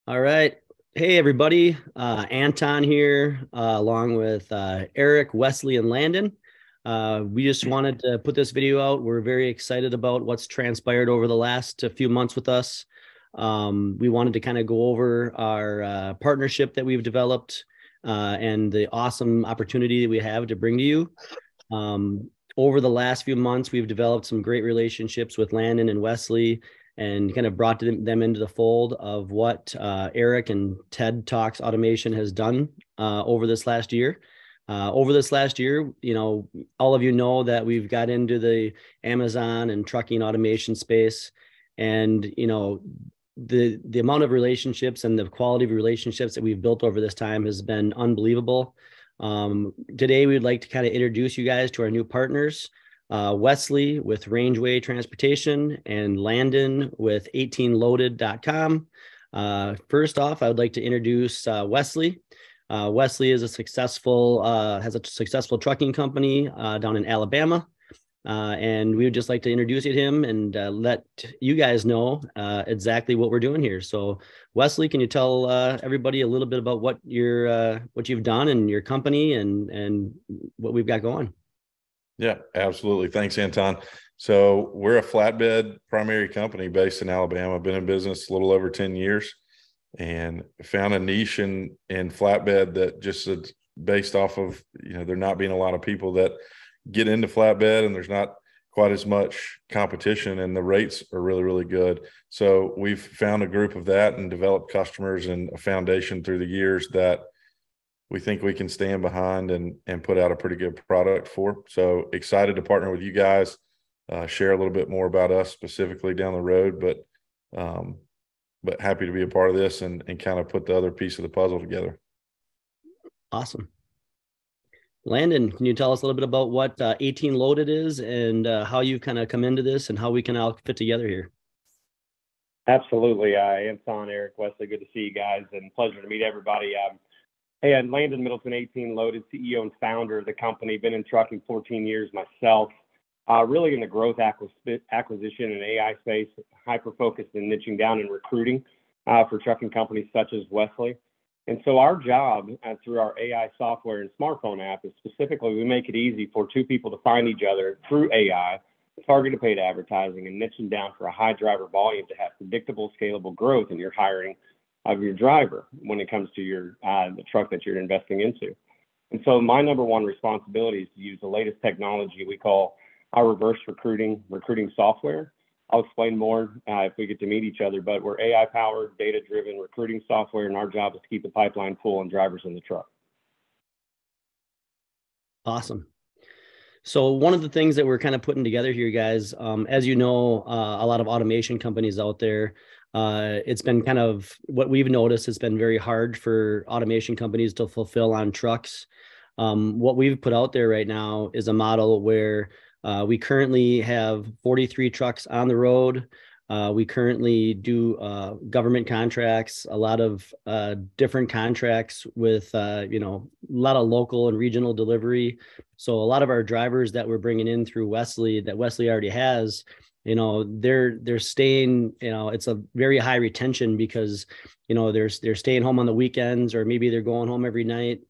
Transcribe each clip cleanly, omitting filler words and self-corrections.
All right. Hey, everybody. Anton here, along with Eric, Wesley, and Landon. We just wanted to put this video out. We're very excited about what's transpired over the last few months with us. We wanted to kind of go over our partnership that we've developed and the awesome opportunity that we have to bring to you. Over the last few months, we've developed some great relationships with Landon and Wesley and kind of brought them into the fold of what Eric and Ted Talks Automation has done over this last year. Over this last year, all of you know that we've got into the Amazon and trucking automation space, and the amount of relationships and the quality of relationships that we've built over this time has been unbelievable. Today, we'd like to kind of introduce you guys to our new partners. Wesley with Rangeway Transportation and Landon with 18loaded.com. First off, I would like to introduce Wesley. Wesley is has a successful trucking company down in Alabama. And we would just like to introduce him and let you guys know exactly what we're doing here. So, Wesley, can you tell everybody a little bit about what you've done and your company and what we've got going? Yeah, absolutely. Thanks, Anton. So we're a flatbed primary company based in Alabama. Been in business a little over 10 years and found a niche in flatbed that just is based off of, there not being a lot of people that get into flatbed, and there's not quite as much competition, and the rates are really, really good. So we've found a group of that and developed customers and a foundation through the years that we think we can stand behind and put out a pretty good product for. So excited to partner with you guys, share a little bit more about us specifically down the road, but happy to be a part of this and kind of put the other piece of the puzzle together. Awesome. Landon, can you tell us a little bit about what 18 Loaded is and how you kind of come into this and how we can all fit together here? Absolutely. Anton, Eric, Wesley, good to see you guys and pleasure to meet everybody. Hey, I'm Landon Middleton, 18 Loaded, CEO and founder of the company. Been in trucking 14 years myself, really in the growth acquisition and AI space, hyper-focused and niching down in recruiting for trucking companies such as Wesley. And so our job through our AI software and smartphone app is specifically we make it easy for two people to find each other through AI, targeted paid advertising, and niching down for a high driver volume to have predictable, scalable growth in your hiring of your driver when it comes to your the truck that you're investing into. And so my number one responsibility is to use the latest technology we call our reverse recruiting software. I'll explain more if we get to meet each other, but we're AI-powered, data-driven recruiting software, and our job is to keep the pipeline full and drivers in the truck. Awesome. So one of the things that we're kind of putting together here, guys, as you know, a lot of automation companies out there, it's been kind of what we've noticed. It's been very hard for automation companies to fulfill on trucks. What we've put out there right now is a model where we currently have 43 trucks on the road. We currently do government contracts, a lot of different contracts with, a lot of local and regional delivery. So a lot of our drivers that we're bringing in through Wesley, that Wesley already has, they're staying, it's a very high retention because, they're staying home on the weekends, or maybe they're going home every night.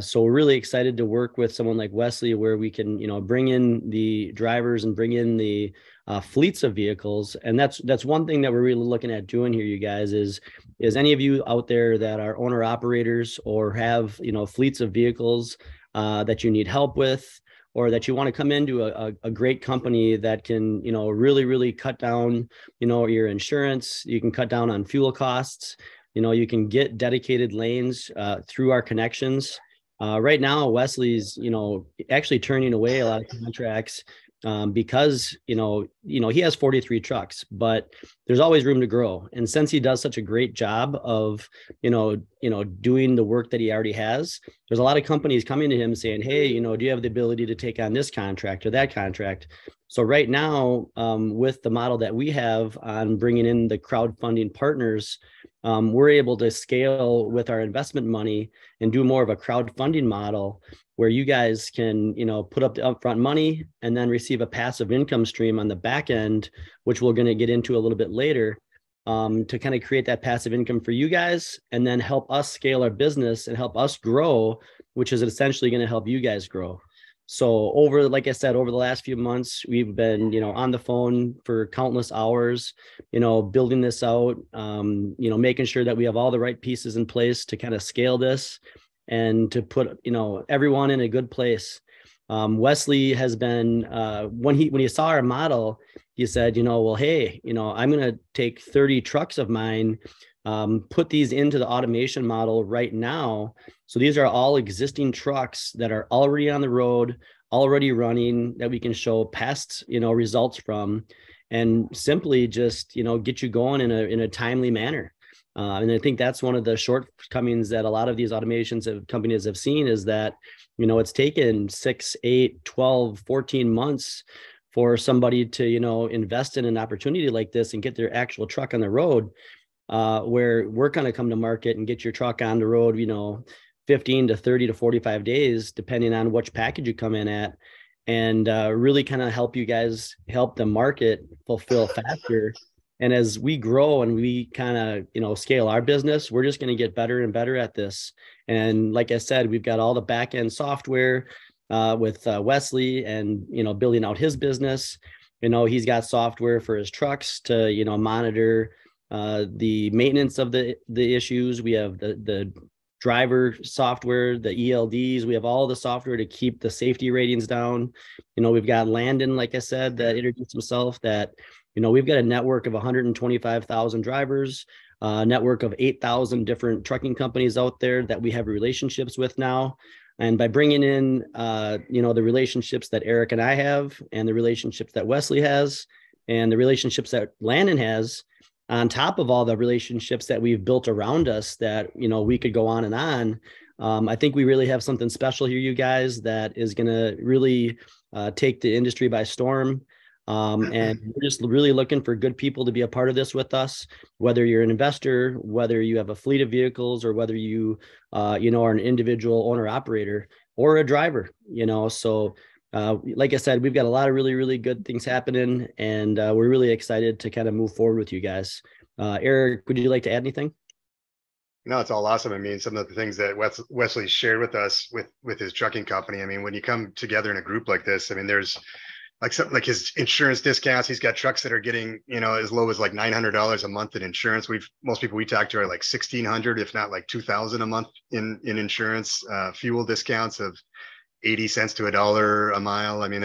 So we're really excited to work with someone like Wesley, where we can, bring in the drivers and bring in the fleets of vehicles. And that's one thing that we're really looking at doing here, you guys, is any of you out there that are owner operators or have, fleets of vehicles that you need help with, or that you want to come into a great company that can, really, really cut down, your insurance. You can cut down on fuel costs. You can get dedicated lanes through our connections. Right now, Wesley's, actually turning away a lot of contracts because, he has 43 trucks, but there's always room to grow. And since he does such a great job of, doing the work that he already has, there's a lot of companies coming to him saying, hey, do you have the ability to take on this contract or that contract? So right now, with the model that we have on bringing in the crowdfunding partners, we're able to scale with our investment money and do more of a crowdfunding model where you guys can, put up the upfront money and then receive a passive income stream on the back end, which we're going to get into a little bit later. to kind of create that passive income for you guys, and then help us scale our business and help us grow, which is essentially going to help you guys grow. So over, like I said, over the last few months, we've been, on the phone for countless hours, building this out, making sure that we have all the right pieces in place to kind of scale this and to put, everyone in a good place. Wesley has been, when he saw our model, he said, well, hey, I'm going to take 30 trucks of mine, put these into the automation model right now. So these are all existing trucks that are already on the road, already running, that we can show past, results from, and simply just, get you going in a timely manner. And I think that's one of the shortcomings that a lot of these companies have seen, is that, it's taken 6, 8, 12, 14 months for somebody to, invest in an opportunity like this and get their actual truck on the road, where we're going to come to market and get your truck on the road, 15 to 30 to 45 days, depending on which package you come in at, and really kind of help you guys, help the market fulfill faster. And as we grow and we kind of, scale our business, we're just going to get better and better at this. And like I said, we've got all the back end software with Wesley, and, building out his business. He's got software for his trucks to, monitor the maintenance of the issues. We have the driver software, the ELDs. We have all the software to keep the safety ratings down. We've got Landon, like I said, that introduced himself, that, we've got a network of 125,000 drivers, network of 8,000 different trucking companies out there that we have relationships with now. And by bringing in, the relationships that Eric and I have, and the relationships that Wesley has, and the relationships that Landon has, on top of all the relationships that we've built around us, that, we could go on and on. I think we really have something special here, you guys, that is going to really take the industry by storm. And we're just really looking for good people to be a part of this with us, whether you're an investor, whether you have a fleet of vehicles, or whether you, are an individual owner operator or a driver, so like I said, we've got a lot of really, really good things happening, and we're really excited to kind of move forward with you guys. Eric, would you like to add anything? No, it's all awesome. I mean, some of the things that Wesley shared with us with his trucking company. I mean, when you come together in a group like this, I mean, there's like something like his insurance discounts. He's got trucks that are getting, as low as like $900 a month in insurance. Most people we talk to are like $1,600, if not like $2,000 a month in insurance. Fuel discounts of 80 cents to $1 a mile. I mean,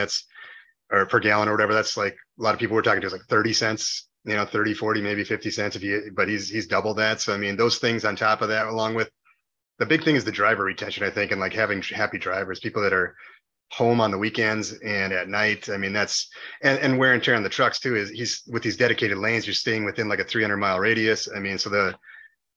or per gallon or whatever. That's like a lot of people we're talking to is like 30 cents, 30, 40, maybe 50 cents but he's doubled that. So, I mean, those things on top of that, along with the big thing is the driver retention, I think, and like having happy drivers, people that are home on the weekends and at night. I mean, that's, and wear and tear on the trucks too, is he's with these dedicated lanes, you're staying within like a 300-mile radius. I mean, so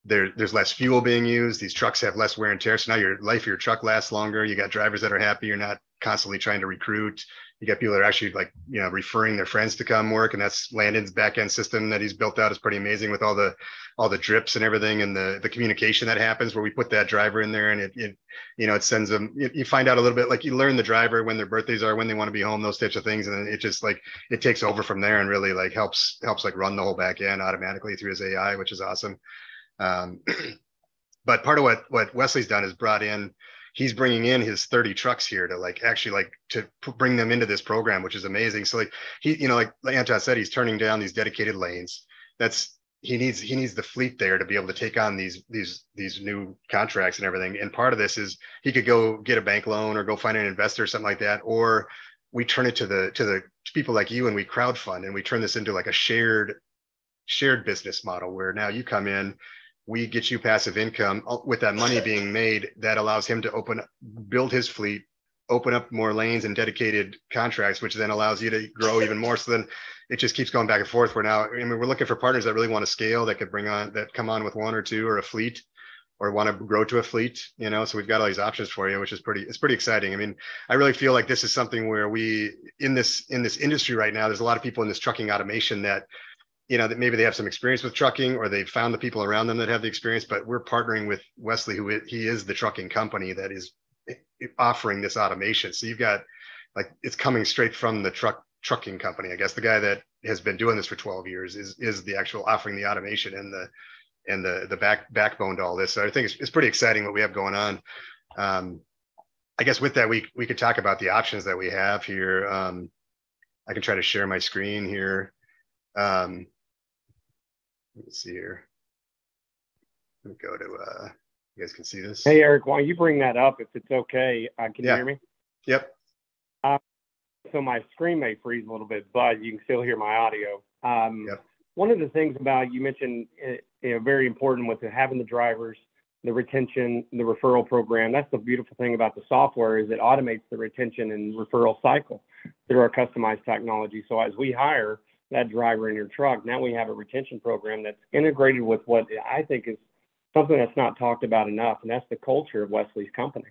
there's less fuel being used. These trucks have less wear and tear. So now your life of your truck lasts longer. You got drivers that are happy. You're not constantly trying to recruit. You got people that are actually like, referring their friends to come work. And that's Landon's back end system that he's built out is pretty amazing, with all the drips and everything, and the communication that happens where we put that driver in there, and it sends them, you find out a little bit, like you learn the driver when their birthdays are, when they want to be home, those types of things. And then it just like, it takes over from there and really like helps like run the whole back end automatically through his AI, which is awesome. But part of what Wesley's done is he's bringing in his 30 trucks here to like actually like to bring them into this program, which is amazing. So like like Anton said, he's turning down these dedicated lanes. He needs the fleet there to be able to take on these new contracts and everything. And part of this is he could go get a bank loan or go find an investor or something like that, or we turn it to the people like you and we crowdfund and we turn this into like a shared business model where now you come in, we get you passive income with that money being made. That allows him to build his fleet, open up more lanes and dedicated contracts, which then allows you to grow even more. So then it just keeps going back and forth. We're looking for partners that really want to scale, that could come on with one or two or a fleet, or want to grow to a fleet, so we've got all these options for you, which is it's pretty exciting. I mean, I really feel like this is something where in this industry right now, there's a lot of people in this trucking automation that, that maybe they have some experience with trucking, or they've found the people around them that have the experience, but we're partnering with Wesley, he is the trucking company that is offering this automation. So you've got like, it's coming straight from the truck trucking company. I guess the guy that has been doing this for 12 years is the actual offering the automation and the backbone to all this. So I think it's pretty exciting what we have going on. I guess with that, we could talk about the options that we have here. I can try to share my screen here. Let's see here. Let me go to, you guys can see this. Hey, Eric, why don't you bring that up if it's okay? Can you hear me? Yep. So my screen may freeze a little bit, but you can still hear my audio. Yep. One of the things about, you mentioned, very important with having the drivers, the retention, the referral program. That's the beautiful thing about the software, is it automates the retention and referral cycle through our customized technology. So as we hire that driver in your truck, now we have a retention program that's integrated with what I think is something that's not talked about enough, and that's the culture of Wesley's company.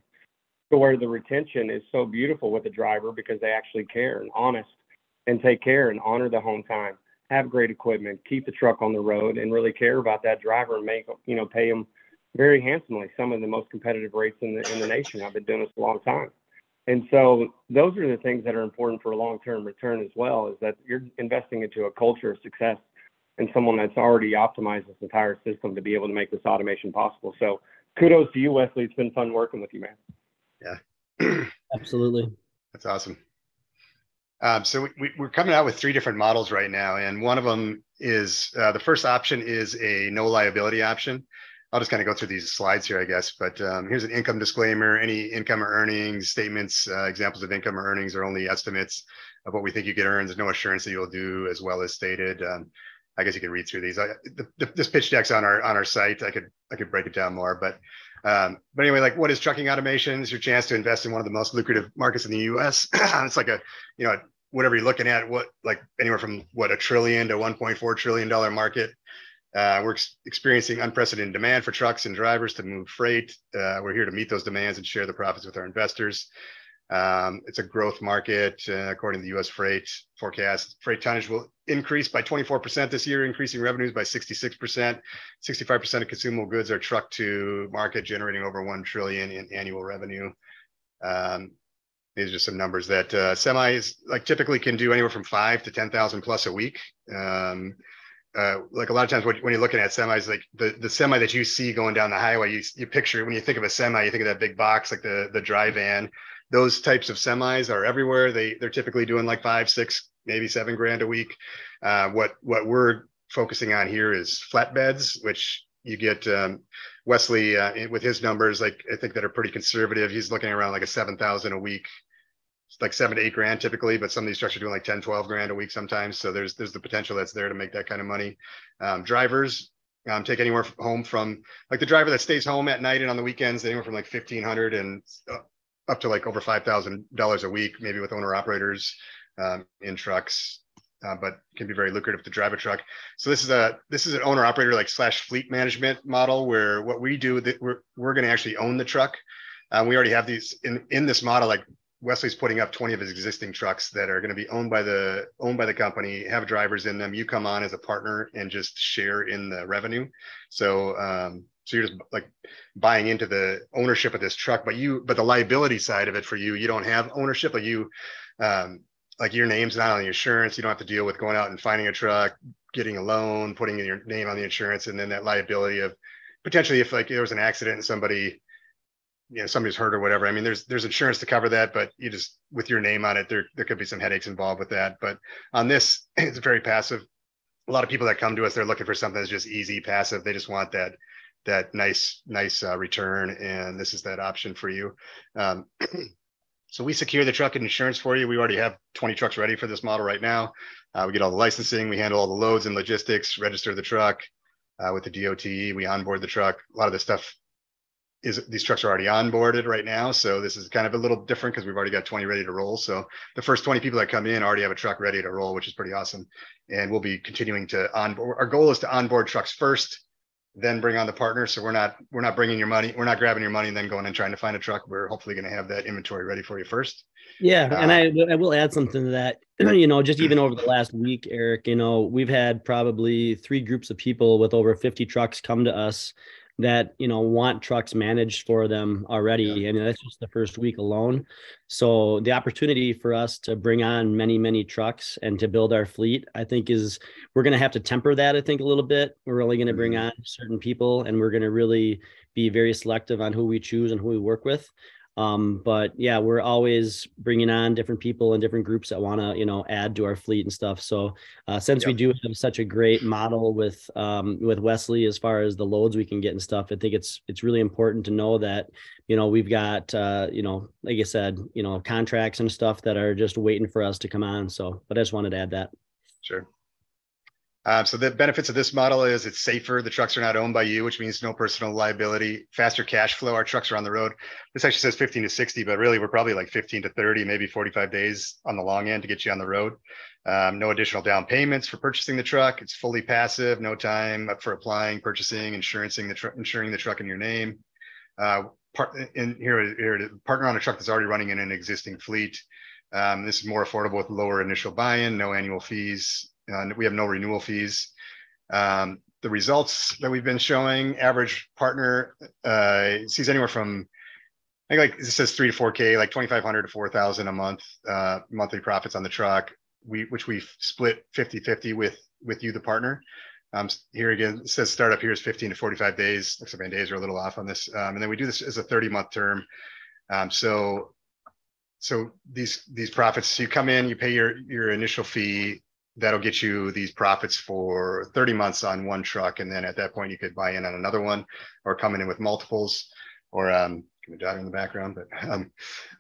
So where the retention is so beautiful with the driver because they actually care and honest and take care and honor the home time, have great equipment, keep the truck on the road, and really care about that driver and pay them very handsomely, some of the most competitive rates in the nation. I've been doing this a long time. And so those are the things that are important for a long-term return as well, is that you're investing into a culture of success and someone that's already optimized this entire system to be able to make this automation possible. So kudos to you, Wesley. It's been fun working with you, man. Yeah. Absolutely. That's awesome. So we're coming out with 3 different models right now. And one of them is, the first option is a no liability option. I'll just kind of go through these slides here, I guess. But here's an income disclaimer. Any income or earnings statements, examples of income or earnings are only estimates of what we think you could earn. There's no assurance that you'll do as well as stated. I guess you can read through these. This pitch deck's on our site. I could break it down more, but anyway, like, what is trucking automation? It's your chance to invest in one of the most lucrative markets in the U.S. It's like whatever you're looking at, like anywhere from $1 trillion to $1.4 trillion market. We're experiencing unprecedented demand for trucks and drivers to move freight. We're here to meet those demands and share the profits with our investors. It's a growth market. According to the U.S. freight forecast, freight tonnage will increase by 24% this year, increasing revenues by 66%. 65% of consumable goods are trucked to market, generating over $1 trillion in annual revenue. These are some numbers that semis typically can do anywhere from 5 to 10,000 plus a week. Like a lot of times when you're looking at semis, like the semi that you see going down the highway, you picture, when you think of a semi, you think of that big box, like the dry van. Those types of semis are everywhere. They're typically doing like 5, 6, maybe $7,000 a week. What we're focusing on here is flatbeds, which you get Wesley with his numbers, like I think that are pretty conservative. He's looking around like a 7,000 a week. It's like 7 to 8 grand typically, but some of these trucks are doing like 10, 12 grand a week sometimes. So there's the potential that's there to make that kind of money. Drivers take anywhere home from, like, the driver that stays home at night and on the weekends, anywhere from like 1,500 and up to like over $5,000 a week, maybe with owner operators in trucks, but can be very lucrative to drive a truck. So this is an owner operator like / fleet management model, where what we do, that we're going to actually own the truck. We already have these in this model. Like, Wesley's putting up 20 of his existing trucks that are going to be owned by the company, have drivers in them. You come on as a partner and just share in the revenue. So you're just like buying into the ownership of this truck, but the liability side of it for you don't have ownership. Like like your name's not on the insurance. You don't have to deal with going out and finding a truck, getting a loan, putting your name on the insurance, and then that liability of potentially if like there was an accident and somebody's hurt or whatever. I mean, there's insurance to cover that, but you just, with your name on it, there could be some headaches involved with that. But on this, it's very passive. A lot of people that come to us, they're looking for something that's just easy, passive. They just want that nice return, and this is that option for you. So we secure the truck and insurance for you. We already have 20 trucks ready for this model right now. We get all the licensing, we handle all the loads and logistics, register the truck with the DOT, we onboard the truck. A lot of the stuff these trucks are already onboarded right now. So this is kind of a little different because we've already got 20 ready to roll. So the first 20 people that come in already have a truck ready to roll, which is pretty awesome. And we'll be continuing to onboard. Our goal is to onboard trucks first, then bring on the partners. So we're not bringing your money. We're not grabbing your money and then going and trying to find a truck. We're hopefully going to have that inventory ready for you first. Yeah. And I will add something to that, just even over the last week, Eric, we've had probably 3 groups of people with over 50 trucks come to us. that, want trucks managed for them already. Yeah. I mean, that's just the first week alone. So the opportunity for us to bring on many, many trucks and to build our fleet, I think we're going to have to temper that, I think, a little bit. We're only going to bring on certain people, and we're going to really be very selective on who we choose and who we work with. But yeah, we're always bringing on different people and different groups that want to, add to our fleet and stuff. So since we do have such a great model with Wesley as far as the loads we can get and stuff, I think it's really important to know that, we've got like I said, contracts and stuff that are just waiting for us to come on. So, but I just wanted to add that. Sure. So the benefits of this model is it's safer. The trucks are not owned by you, which means no personal liability, faster cash flow. Our trucks are on the road. This actually says 15 to 60, but really we're probably like 15 to 30, maybe 45 days on the long end to get you on the road. No additional down payments for purchasing the truck. It's fully passive, no time up for applying, purchasing, insuring the truck in your name. Partner on a truck that's already running in an existing fleet. This is more affordable with lower initial buy-in, no annual fees. We have no renewal fees. The results that we've been showing, average partner sees anywhere from, I think, like it says 3 to 4K, like 2,500 to 4,000 a month, monthly profits on the truck, which we've split 50-50 with you, the partner. Here again, it says startup here is 15 to 45 days. Looks like my days are a little off on this. And then we do this as a 30-month term. So these profits, you come in, you pay your initial fee. That'll get you these profits for 30 months on one truck. And then at that point, you could buy in on another one or come in with multiples, or give me a daughter in the background. But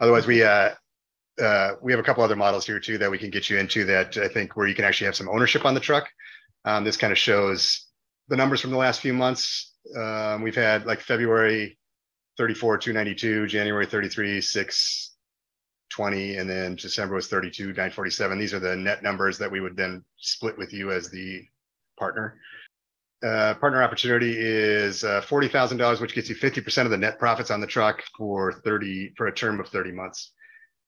otherwise, we have a couple other models here too that we can get you into that I think where you can actually have some ownership on the truck. This kind of shows the numbers from the last few months. We've had like February 34, 292, January 33, 620, and then December was 32, 947. These are the net numbers that we would then split with you as the partner. Partner opportunity is $40,000, which gets you 50% of the net profits on the truck for a term of 30 months.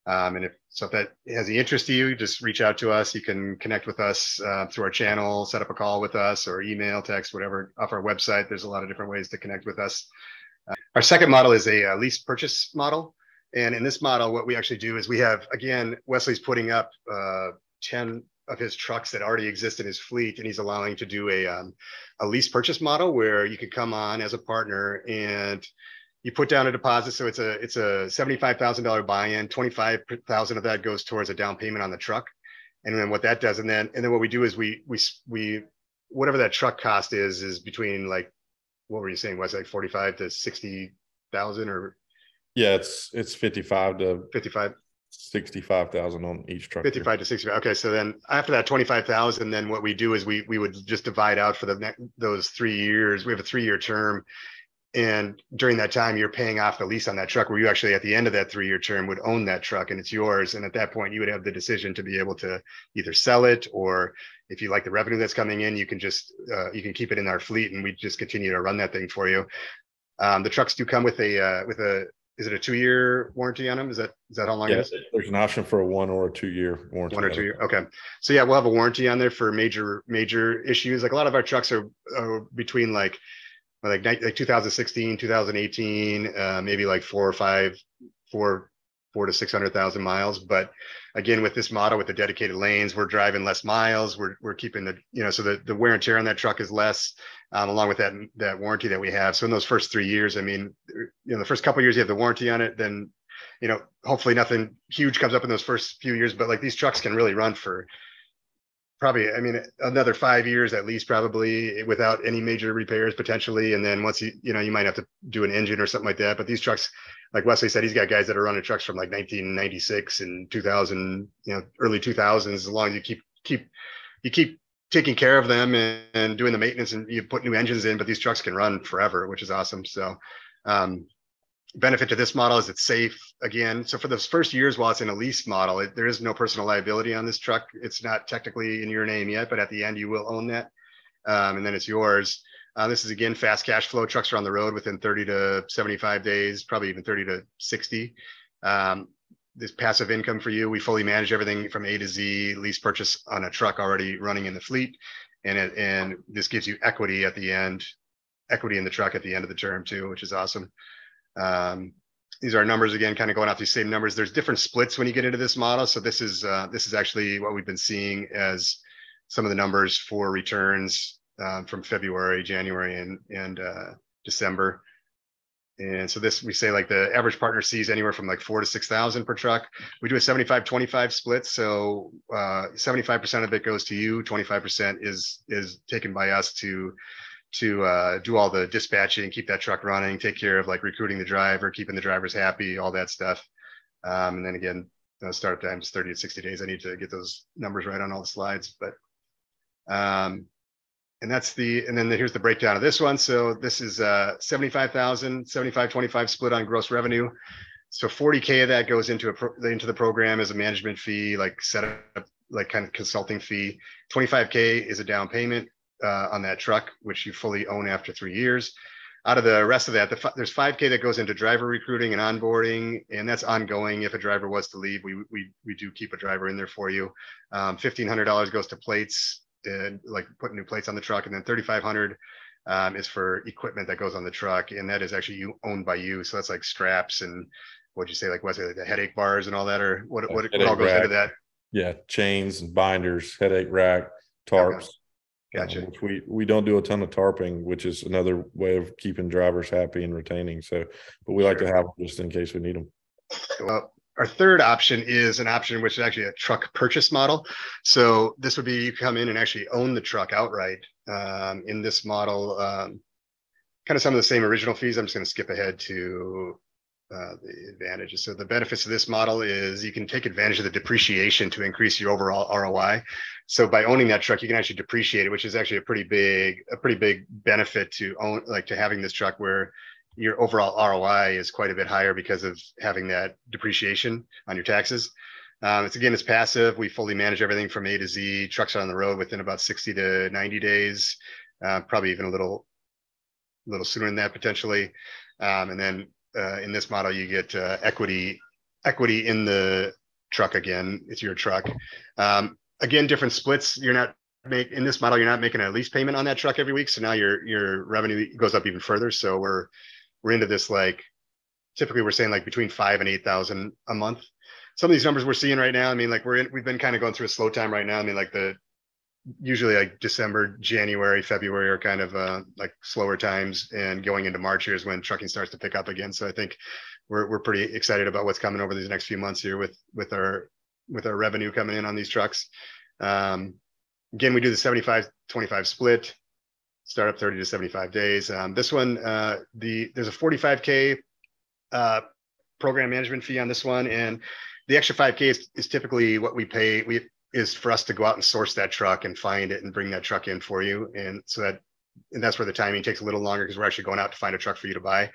And if that has any interest to you, just reach out to us. You can connect with us through our channel, set up a call with us, or email, text, whatever, off our website. There's a lot of different ways to connect with us. Our second model is a lease purchase model. And in this model, what we actually do is we have, again, Wesley's putting up 10 of his trucks that already exist in his fleet, and he's allowing to do a lease purchase model where you can come on as a partner and you put down a deposit. So it's a $75,000 buy-in. 25,000 of that goes towards a down payment on the truck. And then what that does, and then what we do is we whatever that truck cost is between, like, what were you saying, was like 45 to 60,000, or? Yeah, it's 55 to 55. 65,000 on each truck. 55 to 65. Okay, so then after that 25,000, then what we do is we would just divide out for those 3 years. We have a 3-year term, and during that time, you're paying off the lease on that truck, where you actually at the end of that 3-year term would own that truck and it's yours. And at that point, you would have the decision to be able to either sell it, or if you like the revenue that's coming in, you can just you can keep it in our fleet, and we just continue to run that thing for you. The trucks do come with a is it a 2-year warranty on them? Is that how long it is? There's an option for a 1 or a 2-year warranty. 1 or 2 year. Okay. So yeah, we'll have a warranty on there for major issues. Like a lot of our trucks are between like 2016, 2018, maybe like 4 to 600,000 miles. But again, with this model, with the dedicated lanes, we're driving less miles. We're keeping so the wear and tear on that truck is less, along with that warranty that we have. So in those first 3 years, I mean, the first couple of years you have the warranty on it, then, hopefully nothing huge comes up in those first few years. But like, these trucks can really run for probably, I mean, another 5 years at least, probably, without any major repairs potentially. And then once you might have to do an engine or something like that. But these trucks, like Wesley said, he's got guys that are running trucks from like 1996 and 2000, early 2000s. As long as you keep taking care of them and doing the maintenance, and you put new engines in, but these trucks can run forever, which is awesome. So benefit to this model is it's safe again. So for those first years, while it's in a lease model, there is no personal liability on this truck. It's not technically in your name yet, but at the end you will own that. And then it's yours. This is, again, fast cash flow. Trucks are on the road within 30 to 75 days, probably even 30 to 60. This passive income for you. We fully manage everything from A to Z, lease purchase on a truck already running in the fleet. And this gives you equity at the end equity in the truck at the end of the term too, which is awesome. These are numbers again, kind of going off these same numbers. There's different splits when you get into this model. So this is actually what we've been seeing as some of the numbers for returns from February, January, and December. And so this, we say like the average partner sees anywhere from like 4,000 to 6,000 per truck. We do a 75-25 split. So 75% of it goes to you, 25% is taken by us to do all the dispatching, keep that truck running, take care of like recruiting the driver, keeping the drivers happy, all that stuff. And then again, startup time is 30 to 60 days. I need to get those numbers right on all the slides, but and then here's the breakdown of this one. So this is 75,000, 75-25 split on gross revenue. So 40K of that goes into the program as a management fee, like setup, like kind of consulting fee. 25K is a down payment on that truck, which you fully own after 3 years. Out of the rest of that, there's 5K that goes into driver recruiting and onboarding, and that's ongoing. If a driver was to leave, we do keep a driver in there for you. $1,500 goes to plates, and like putting new plates on the truck, and then $3,500 is for equipment that goes on the truck, and that is actually owned by you. So that's like straps and what'd you say, like what's it, like the headache bars and all that, or what all goes into that? Yeah, chains and binders, headache rack, tarps. Okay. Gotcha. Which we don't do a ton of tarping, which is another way of keeping drivers happy and retaining. So, but we like to have them just in case we need them. Well, our third option is an option which is actually a truck purchase model. So this would be you come in and actually own the truck outright. In this model, kind of some of the same original fees. I'm just going to skip ahead to the advantages. So the benefits of this model is you can take advantage of the depreciation to increase your overall ROI. So by owning that truck, you can actually depreciate it, which is actually a pretty big benefit to own, like to having this truck where your overall ROI is quite a bit higher because of having that depreciation on your taxes. It's passive. We fully manage everything from A to Z. Trucks are on the road within about 60 to 90 days, probably even a little sooner than that potentially. And then in this model, you get equity in the truck. Again, it's your truck. Again, different splits. In this model, you're not making a lease payment on that truck every week. So now your revenue goes up even further. So we're into this, like typically we're saying like between 5,000 and 8,000 a month. Some of these numbers we're seeing right now, I mean, like we've been kind of going through a slow time right now. I mean, like usually like December, January, February are kind of like slower times, and going into March here is when trucking starts to pick up again. So I think we're pretty excited about what's coming over these next few months here with our revenue coming in on these trucks. Again, we do the 75-25 split, start up 30 to 75 days. This one, there's a 45K program management fee on this one, and the extra 5K is typically what we pay. Is for us to go out and source that truck and find it and bring that truck in for you. And so that's where the timing takes a little longer, because we're actually going out to find a truck for you to buy.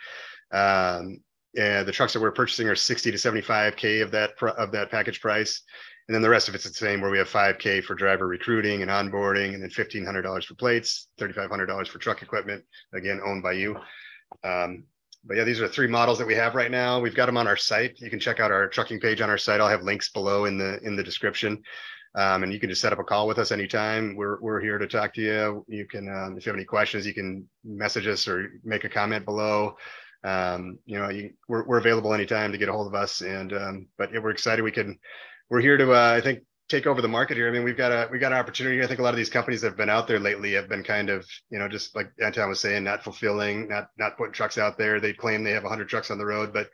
And the trucks that we're purchasing are 60 to 75K of that package price. And then the rest of it's the same, where we have 5K for driver recruiting and onboarding, and then $1,500 for plates, $3,500 for truck equipment, again, owned by you. But yeah, these are the three models that we have right now. We've got them on our site. You can check out our trucking page on our site. I'll have links below in the description. And you can just set up a call with us anytime. We're here to talk to you. You can, if you have any questions, you can message us or make a comment below. We're available anytime to get a hold of us. And but yeah, we're excited. We're here to I think take over the market here. I mean, we've got an opportunity. I think a lot of these companies that have been out there lately have been kind of, just like Anton was saying, not fulfilling, not putting trucks out there. They claim they have 100 trucks on the road, but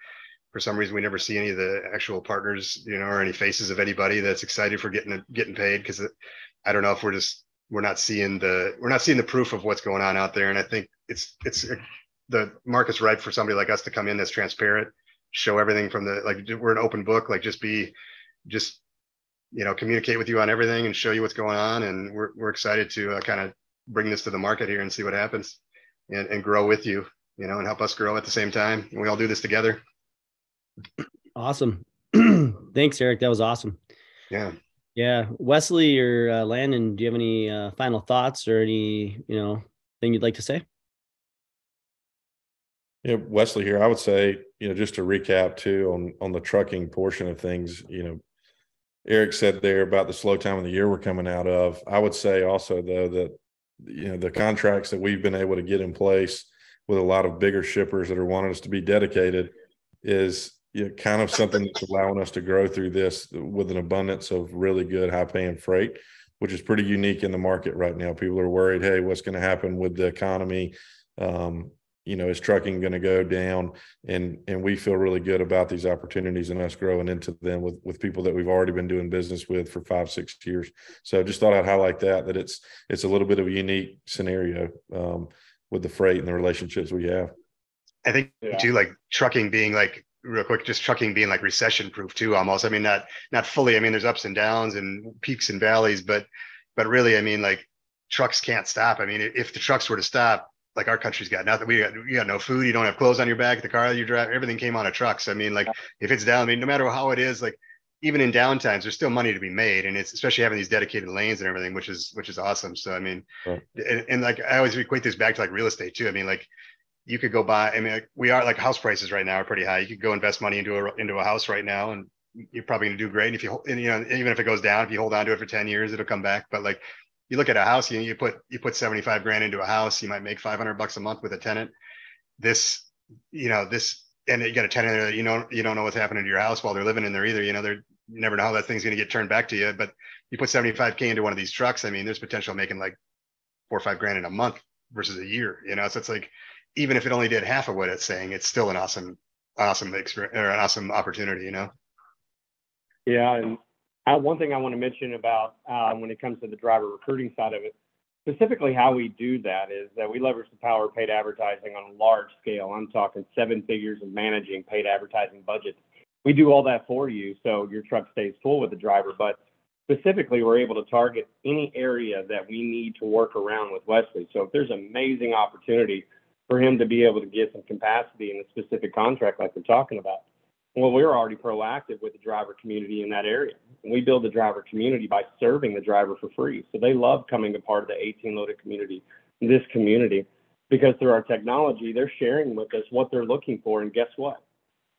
for some reason, we never see any of the actual partners, or any faces of anybody that's excited for getting paid. Because I don't know if we're not seeing the proof of what's going on out there. And I think it's the market's ripe for somebody like us to come in that's transparent, show everything from we're an open book, communicate with you on everything and show you what's going on. And we're excited to kind of bring this to the market here and see what happens, and grow with you, and help us grow at the same time. And we all do this together. Awesome. Thanks, Eric. That was awesome. Yeah. Wesley or Landon, do you have any final thoughts or any, thing you'd like to say? Yeah, Wesley here. I would say, just to recap too on the trucking portion of things, Eric said there about the slow time of the year we're coming out of. I would say also though that, the contracts that we've been able to get in place with a lot of bigger shippers that are wanting us to be dedicated is kind of something that's allowing us to grow through this with an abundance of really good high paying freight, which is pretty unique in the market right now. People are worried, hey, what's going to happen with the economy? Is trucking going to go down? And we feel really good about these opportunities and us growing into them with people that we've already been doing business with for 5-6 years. So just thought I'd highlight that it's a little bit of a unique scenario with the freight and the relationships we have. I think too, like trucking being like, real quick, just trucking being like recession proof too, almost. I mean, not fully. I mean, there's ups and downs and peaks and valleys, but really, I mean, like trucks can't stop. I mean, if the trucks were to stop, like our country's got nothing. You got no food. You don't have clothes on your back. The car you drive, everything came on a truck. So I mean, like if it's down, I mean, no matter how it is, like even in downtimes, there's still money to be made, and it's especially having these dedicated lanes and everything, which is awesome. So I mean, and like I always equate this back to like real estate too. I mean, like you could go buy. I mean, like, we are like house prices right now are pretty high. You could go invest money into a house right now, and you're probably going to do great. And if you, and, even if it goes down, if you hold on to it for 10 years, it'll come back. But like you look at a house, you put 75 grand into a house, you might make $500 a month with a tenant. And you got a tenant there that you don't know what's happening to your house while they're living in there either. You never know how that thing's going to get turned back to you. But you put 75K into one of these trucks, I mean, there's potential making like 4 or 5 grand in a month versus a year. So it's like, even if it only did half of what it's saying, it's still an awesome experience or an awesome opportunity. Yeah, and one thing I want to mention about when it comes to the driver recruiting side of it, specifically how we do that is that we leverage the power of paid advertising on a large scale. I'm talking 7 figures of managing paid advertising budgets. We do all that for you, so your truck stays full with the driver. But specifically, we're able to target any area that we need to work around with Wesley. So if there's an amazing opportunity for him to be able to get some capacity in a specific contract like we're talking about, well, we're already proactive with the driver community in that area. And we build the driver community by serving the driver for free. So they love coming to part of the 18-loaded community, this community, because through our technology, they're sharing with us what they're looking for. And guess what?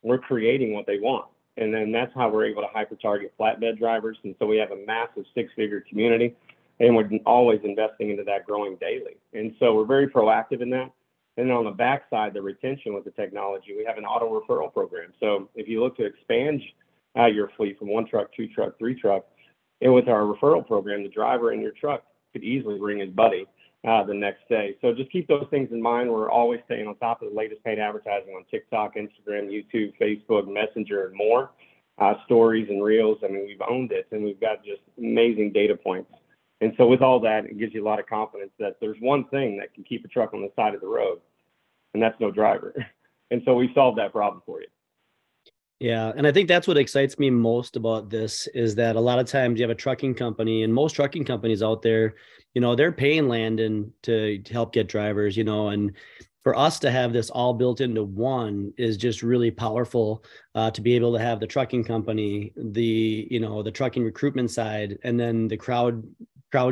We're creating what they want. And then that's how we're able to hyper-target flatbed drivers. And so we have a massive 6-figure community, and we're always investing into that growing daily. And so we're very proactive in that. And then on the backside, the retention with the technology, we have an auto referral program. So if you look to expand your fleet from 1 truck, 2 truck, 3 truck, and with our referral program, the driver in your truck could easily bring his buddy the next day. So just keep those things in mind. We're always staying on top of the latest paid advertising on TikTok, Instagram, YouTube, Facebook, Messenger, and more. Stories and reels. I mean, we've owned it, and we've got just amazing data points. And so with all that, it gives you a lot of confidence that there's one thing that can keep a truck on the side of the road, and that's no driver. And so we solved that problem for you. Yeah. And I think that's what excites me most about this is that a lot of times you have a trucking company, and most trucking companies out there, they're paying Landon to help get drivers, and for us to have this all built into one is just really powerful, to be able to have the trucking company, the trucking recruitment side, and then the crowd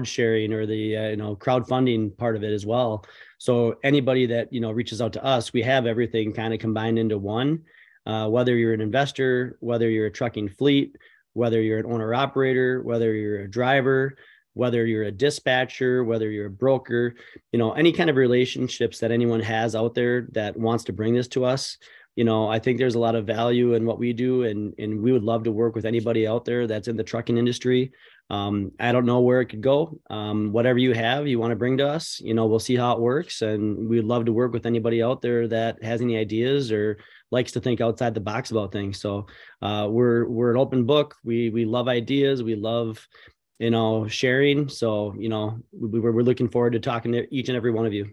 sharing or the crowdfunding part of it as well. So anybody that reaches out to us, we have everything kind of combined into one. Whether you're an investor, whether you're a trucking fleet, whether you're an owner operator, whether you're a driver, whether you're a dispatcher, whether you're a broker, any kind of relationships that anyone has out there that wants to bring this to us. I think there's a lot of value in what we do, and we would love to work with anybody out there that's in the trucking industry. I don't know where it could go. Whatever you want to bring to us, we'll see how it works. And we'd love to work with anybody out there that has any ideas or likes to think outside the box about things. So we're an open book. We love ideas. We love, sharing. So, we're looking forward to talking to each and every one of you.